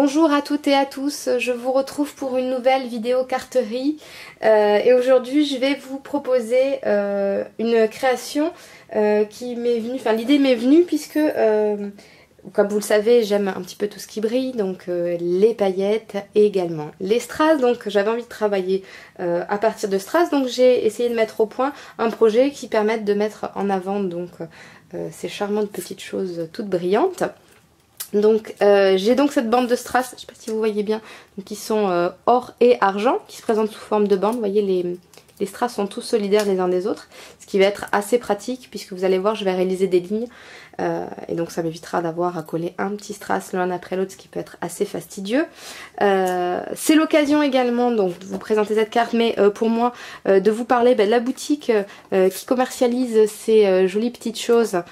Bonjour à toutes et à tous, je vous retrouve pour une nouvelle vidéo carterie et aujourd'hui je vais vous proposer une création qui m'est venue, enfin l'idée m'est venue puisque comme vous le savez j'aime un petit peu tout ce qui brille, donc les paillettes et également les strass, donc j'avais envie de travailler à partir de strass, donc j'ai essayé de mettre au point un projet qui permette de mettre en avant donc ces charmantes petites choses toutes brillantes. Donc j'ai donc cette bande de strass, je ne sais pas si vous voyez bien, donc qui sont or et argent, qui se présentent sous forme de bande. Vous voyez, les strass sont tous solidaires les uns des autres, ce qui va être assez pratique puisque vous allez voir, je vais réaliser des lignes et donc ça m'évitera d'avoir à coller un petit strass l'un après l'autre, ce qui peut être assez fastidieux. C'est l'occasion également donc de vous présenter cette carte, mais pour moi de vous parler de la boutique qui commercialise ces jolies petites choses.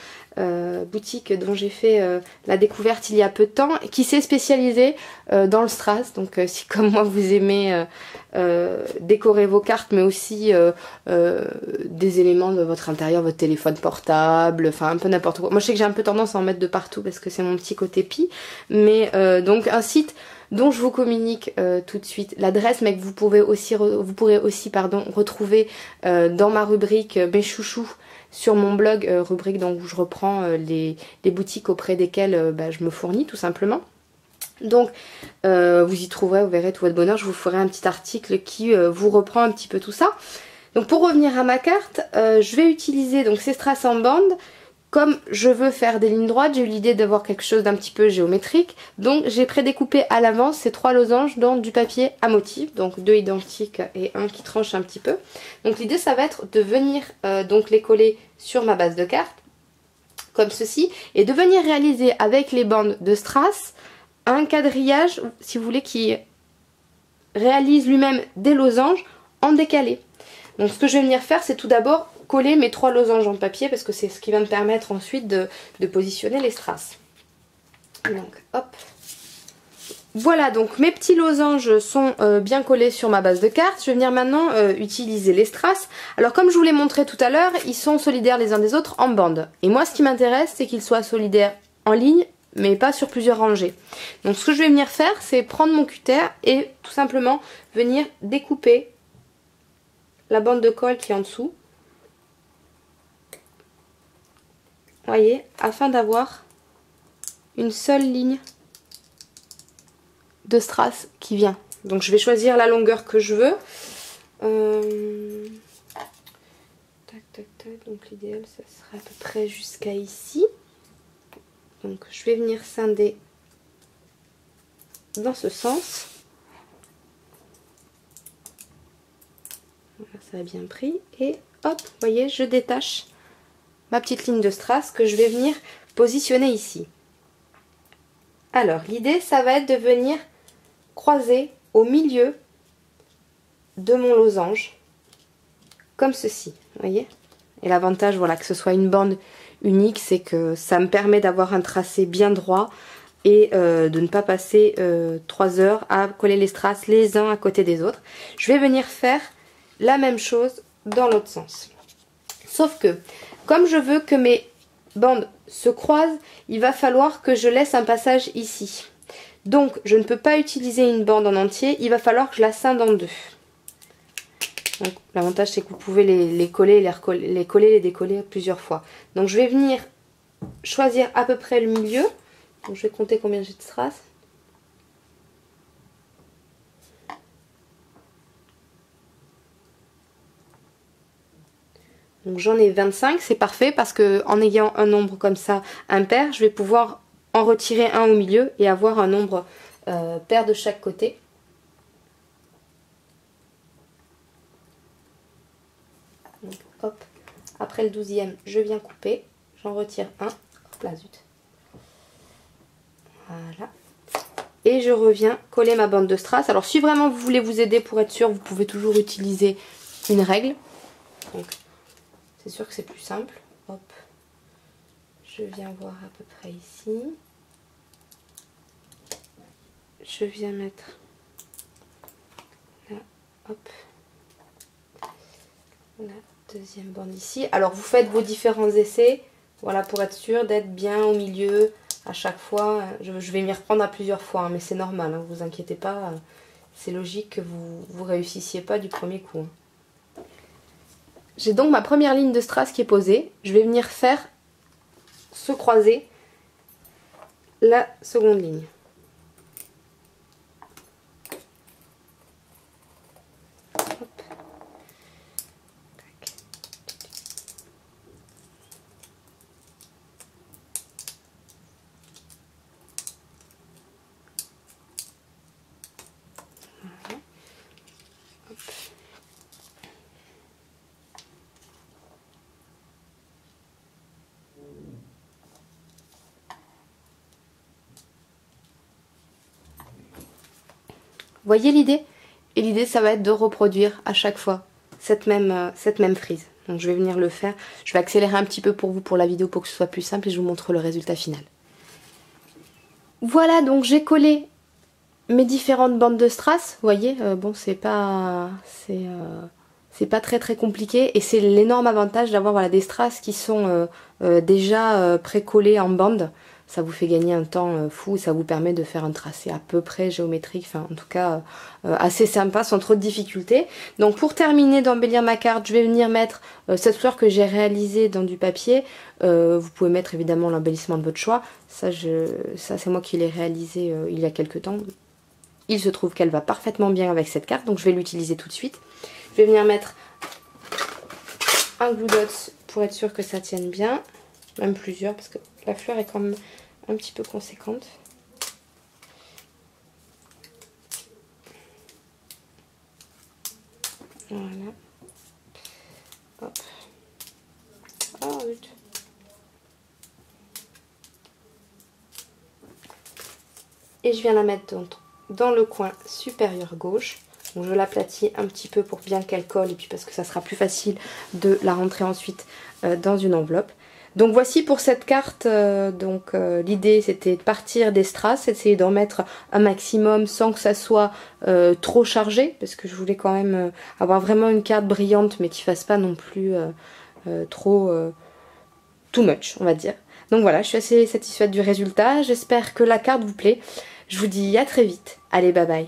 Boutique dont j'ai fait la découverte il y a peu de temps, qui s'est spécialisée dans le strass. Donc si comme moi vous aimez décorer vos cartes, mais aussi des éléments de votre intérieur, votre téléphone portable, enfin un peu n'importe quoi. Moi je sais que j'ai un peu tendance à en mettre de partout parce que c'est mon petit côté pie, mais donc un site dont je vous communique tout de suite l'adresse, mais que vous pourrez aussi retrouver dans ma rubrique mes chouchous sur mon blog, rubrique donc, où je reprends les boutiques auprès desquelles je me fournis tout simplement. Donc vous y trouverez, vous verrez tout votre bonheur, je vous ferai un petit article qui vous reprend un petit peu tout ça. Donc pour revenir à ma carte, je vais utiliser donc ces strass en bande. Comme je veux faire des lignes droites, j'ai eu l'idée d'avoir quelque chose d'un petit peu géométrique. Donc j'ai prédécoupé à l'avance ces 3 losanges dans du papier à motif. Donc 2 identiques et un qui tranche un petit peu. Donc l'idée ça va être de venir donc les coller sur ma base de carte, comme ceci. Et de venir réaliser avec les bandes de strass un quadrillage, si vous voulez, qui réalise lui-même des losanges en décalé. Donc ce que je vais venir faire, c'est tout d'abord coller mes 3 losanges en papier parce que c'est ce qui va me permettre ensuite de positionner les strass. Donc hop. Voilà, donc mes petits losanges sont bien collés sur ma base de carte. Je vais venir maintenant utiliser les strass. Alors comme je vous l'ai montré tout à l'heure, ils sont solidaires les uns des autres en bande. Et moi ce qui m'intéresse, c'est qu'ils soient solidaires en ligne, mais pas sur plusieurs rangées. Donc ce que je vais venir faire, c'est prendre mon cutter et tout simplement venir découper la bande de colle qui est en dessous. Voyez, afin d'avoir une seule ligne de strass qui vient. Donc je vais choisir la longueur que je veux. Tac, tac, tac. Donc l'idéal, ça sera à peu près jusqu'à ici. Donc je vais venir scinder dans ce sens. Voilà, ça a bien pris. Et hop, vous voyez, je détache ma petite ligne de strass que je vais venir positionner ici. Alors l'idée ça va être de venir croiser au milieu de mon losange comme ceci, vous voyez. Et l'avantage voilà que ce soit une bande unique, c'est que ça me permet d'avoir un tracé bien droit et de ne pas passer 3 heures à coller les strass les uns à côté des autres. Je vais venir faire la même chose dans l'autre sens. Sauf que comme je veux que mes bandes se croisent, il va falloir que je laisse un passage ici. Donc je ne peux pas utiliser une bande en entier, il va falloir que je la scinde en 2. L'avantage c'est que vous pouvez les coller, les coller, les décoller plusieurs fois. Donc je vais venir choisir à peu près le milieu. Donc je vais compter combien j'ai de strass. Donc j'en ai 25, c'est parfait parce que en ayant un nombre comme ça impair, je vais pouvoir en retirer un au milieu et avoir un nombre pair de chaque côté. Donc hop, après le 12e, je viens couper, j'en retire un, hop là zut. Voilà. Et je reviens coller ma bande de strass. Alors si vraiment vous voulez vous aider pour être sûr, vous pouvez toujours utiliser une règle. Donc c'est sûr que c'est plus simple. Hop. Je viens voir à peu près ici. Je viens mettre là, hop. La deuxième bande ici. Alors vous faites vos différents essais. Voilà, pour être sûr d'être bien au milieu à chaque fois. Je vais m'y reprendre à plusieurs fois, hein, mais c'est normal, hein, vous inquiétez pas. C'est logique que vous réussissiez pas du premier coup. J'ai donc ma première ligne de strass qui est posée. Je vais venir faire se croiser la seconde ligne. Vous voyez l'idée? Et l'idée, ça va être de reproduire à chaque fois cette même frise. Donc je vais venir le faire. Je vais accélérer un petit peu pour vous pour la vidéo pour que ce soit plus simple et je vous montre le résultat final. Voilà, donc j'ai collé mes différentes bandes de strass. Vous voyez, bon, c'est pas très compliqué et c'est l'énorme avantage d'avoir voilà, des strass qui sont déjà pré-collés en bande. Ça vous fait gagner un temps fou et ça vous permet de faire un tracé à peu près géométrique, enfin en tout cas assez sympa sans trop de difficultés. Donc pour terminer d'embellir ma carte, je vais venir mettre cette fleur que j'ai réalisée dans du papier. Vous pouvez mettre évidemment l'embellissement de votre choix. Ça c'est moi qui l'ai réalisé il y a quelques temps. Il se trouve qu'elle va parfaitement bien avec cette carte, donc je vais l'utiliser tout de suite. Je vais venir mettre un glue dot pour être sûr que ça tienne bien, même plusieurs parce que la fleur est quand même un petit peu conséquente. Voilà. Hop. Oh, zut. Et je viens la mettre dans le coin supérieur gauche. Donc je l'aplatis un petit peu pour bien qu'elle colle et puis parce que ça sera plus facile de la rentrer ensuite dans une enveloppe. Donc voici pour cette carte, l'idée c'était de partir des strass, essayer d'en mettre un maximum sans que ça soit trop chargé, parce que je voulais quand même avoir vraiment une carte brillante mais qui fasse pas non plus trop too much on va dire. Donc voilà, je suis assez satisfaite du résultat, j'espère que la carte vous plaît, je vous dis à très vite, allez bye bye.